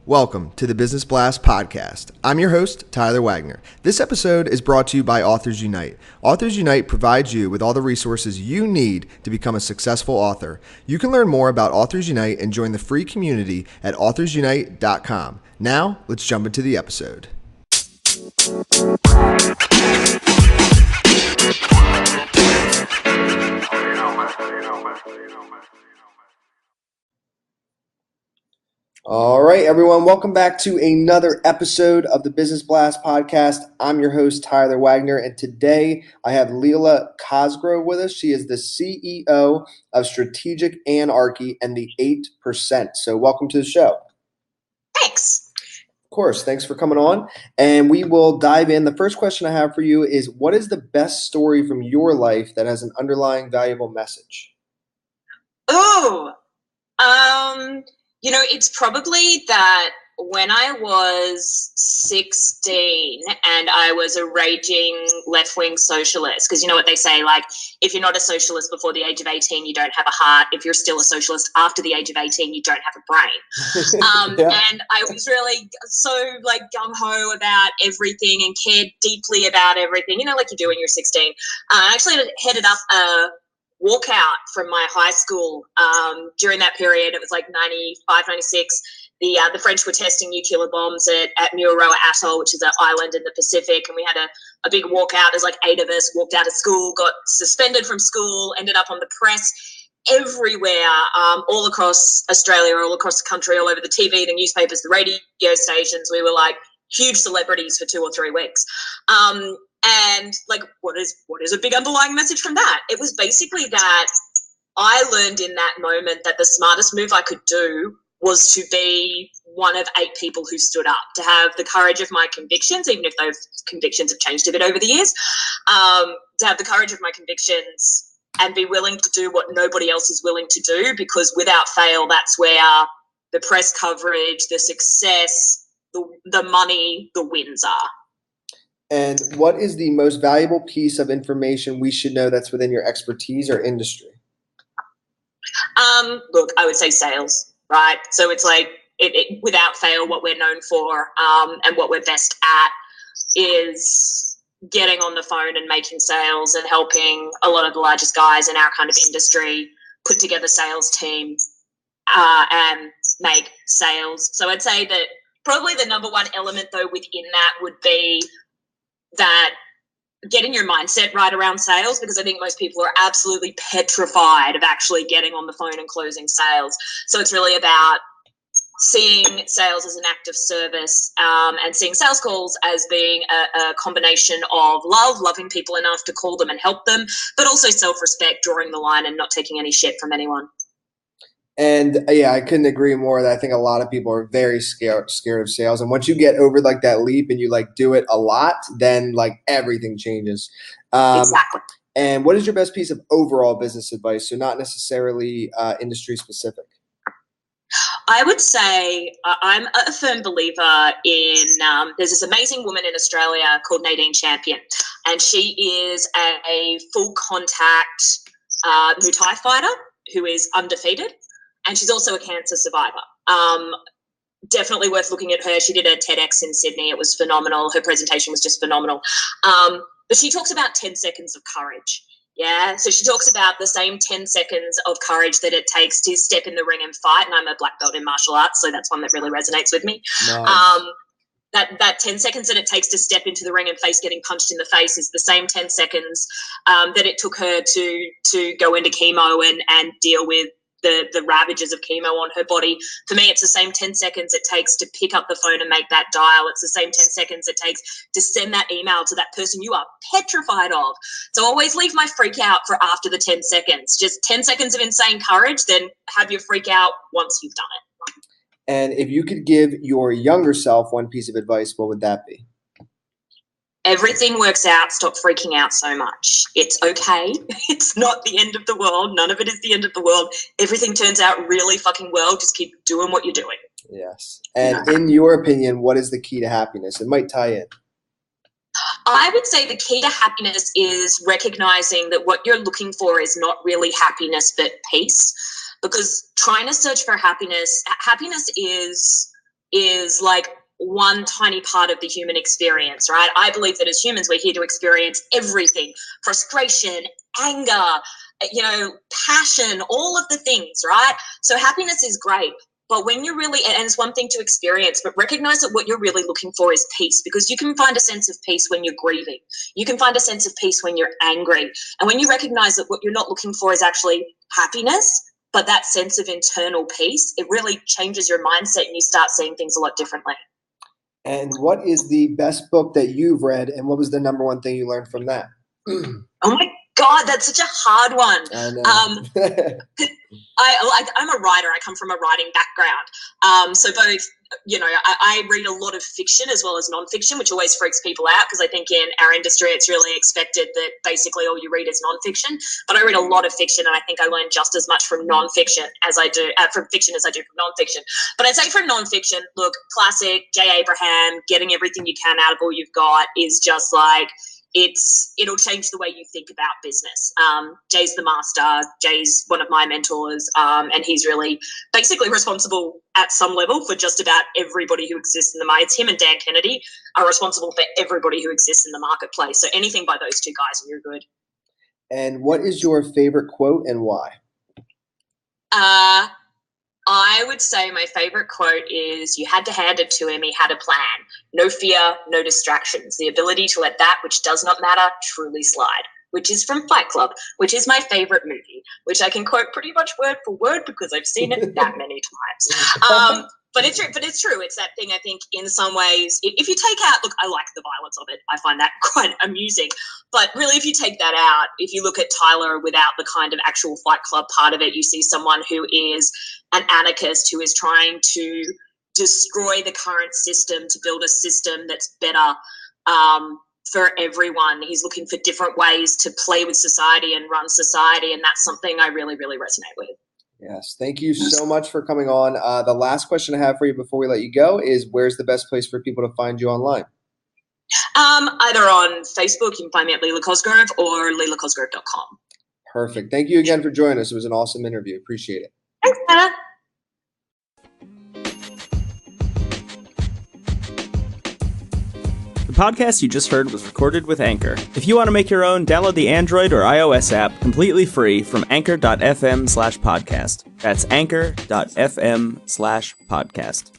Welcome to the Business Blast podcast. I'm your host, Tyler Wagner. This episode is brought to you by Authors Unite. Authors Unite provides you with all the resources you need to become a successful author. You can learn more about Authors Unite and join the free community at authorsunite.com. Now, let's jump into the episode. All right, everyone, welcome back to another episode of the Business Blast podcast. I'm your host, Tyler Wagner, and today I have Leela Cosgrove with us. She is the CEO of Strategic Anarchy and the 8%. So welcome to the show. Thanks. Of course, thanks for coming on. And we will dive in. The first question I have for you is, what is the best story from your life that has an underlying valuable message? It's probably that when I was 16 and I was a raging left-wing socialist, because you know what they say, like, if you're not a socialist before the age of 18, you don't have a heart. If you're still a socialist after the age of 18, you don't have a brain. Yeah. And I was really so like gung-ho about everything and cared deeply about everything, like you do when you're 16. I actually headed up a walkout from my high school during that period. It was like 95, 96. The French were testing nuclear bombs at Mururoa Atoll, which is an island in the Pacific, and we had a big walkout. There's like 8 of us, walked out of school, got suspended from school, ended up on the press everywhere, all across Australia, all across the country, all over the TV, the newspapers, the radio stations. We were like huge celebrities for 2 or 3 weeks. And like, what is a big underlying message from that? It was basically that I learned in that moment that the smartest move I could do was to be one of 8 people who stood up, to have the courage of my convictions, even if those convictions have changed a bit over the years, to have the courage of my convictions and be willing to do what nobody else is willing to do, because without fail, that's where the press coverage, the success, the money, the wins are. And what is the most valuable piece of information we should know that's within your expertise or industry? Look, I would say sales, right? So it's like, without fail, what we're known for and what we're best at is getting on the phone and making sales and helping a lot of the largest guys in our kind of industry put together sales teams and make sales. So I'd say that probably the number one element, though, within that would be that getting your mindset right around sales, because I think most people are absolutely petrified of actually getting on the phone and closing sales. So it's really about seeing sales as an act of service and seeing sales calls as being a combination of loving people enough to call them and help them, but also self-respect, drawing the line and not taking any shit from anyone. And yeah, I couldn't agree more that I think a lot of people are very scared of sales. And once you get over like that leap and you like do it a lot, then like everything changes. Exactly. And what is your best piece of overall business advice? So not necessarily industry specific. I would say I'm a firm believer in there's this amazing woman in Australia called Nadine Champion, and she is a full contact Muay Thai fighter who is undefeated. And she's also a cancer survivor. Definitely worth looking at her. She did a TEDx in Sydney. It was phenomenal. Her presentation was just phenomenal. But she talks about 10 seconds of courage. Yeah. So she talks about the same 10 seconds of courage that it takes to step in the ring and fight. And I'm a black belt in martial arts, so that's one that really resonates with me. Nice. That 10 seconds that it takes to step into the ring and face getting punched in the face is the same 10 seconds that it took her to go into chemo and deal with the ravages of chemo on her body. For me, it's the same 10 seconds it takes to pick up the phone and make that dial. It's the same 10 seconds it takes to send that email to that person you are petrified of. So always leave my freak out for after the 10 seconds. Just 10 seconds of insane courage, then have your freak out once you've done it. And if you could give your younger self one piece of advice, what would that be? Everything works out. Stop freaking out so much. It's okay. It's not the end of the world. None of it is the end of the world. Everything turns out really fucking well. Just keep doing what you're doing. Yes. And in your opinion, what is the key to happiness? It might tie in. I would say the key to happiness is recognizing that what you're looking for is not really happiness, but peace. Because trying to search for happiness is is like one tiny part of the human experience, right? I believe that as humans, we're here to experience everything: frustration, anger, passion, all of the things, right? So happiness is great. But when you're really, and it's one thing to experience, but recognize that what you're really looking for is peace, because you can find a sense of peace when you're grieving. You can find a sense of peace when you're angry. And when you recognize that what you're not looking for is actually happiness, but that sense of internal peace, it really changes your mindset and you start seeing things a lot differently. And what is the best book that you've read, and what was the number one thing you learned from that? Oh my God, that's such a hard one. I know. I'm a writer. I come from a writing background. So both, I read a lot of fiction as well as nonfiction, which always freaks people out because I think in our industry it's really expected that basically all you read is nonfiction. But I read a lot of fiction, and I think I learned just as much from nonfiction as I do from fiction as I do from nonfiction. But I'd say from nonfiction, look, classic J. Abraham, Getting Everything You Can Out of All You've Got is just like, it'll change the way you think about business. Jay's the master. Jay's one of my mentors, and he's really basically responsible at some level for just about everybody who exists in the market. It's him and Dan Kennedy are responsible for everybody who exists in the marketplace. So anything by those two guys and you're good. And what is your favorite quote and why? I would say my favorite quote is, "You had to hand it to him, he had a plan. No fear, no distractions. The ability to let that which does not matter truly slide," which is from Fight Club, which is my favorite movie, which I can quote pretty much word for word because I've seen it that many times. But it's true. It's that thing, I think, in some ways, if you take out, look, I like the violence of it. I find that quite amusing. But really, if you take that out, if you look at Tyler without the kind of actual Fight Club part of it, you see someone who is an anarchist who is trying to destroy the current system to build a system that's better for everyone. He's looking for different ways to play with society and run society, and that's something I really, really resonate with. Yes. Thank you so much for coming on. The last question I have for you before we let you go is, where's the best place for people to find you online? Either on Facebook, you can find me at Leela Cosgrove, or leelacosgrove.com. Perfect. Thank you again for joining us. It was an awesome interview. Appreciate it. Thanks, Hannah. The podcast you just heard was recorded with Anchor. If you want to make your own, download the Android or iOS app completely free from anchor.fm/podcast. That's anchor.fm/podcast.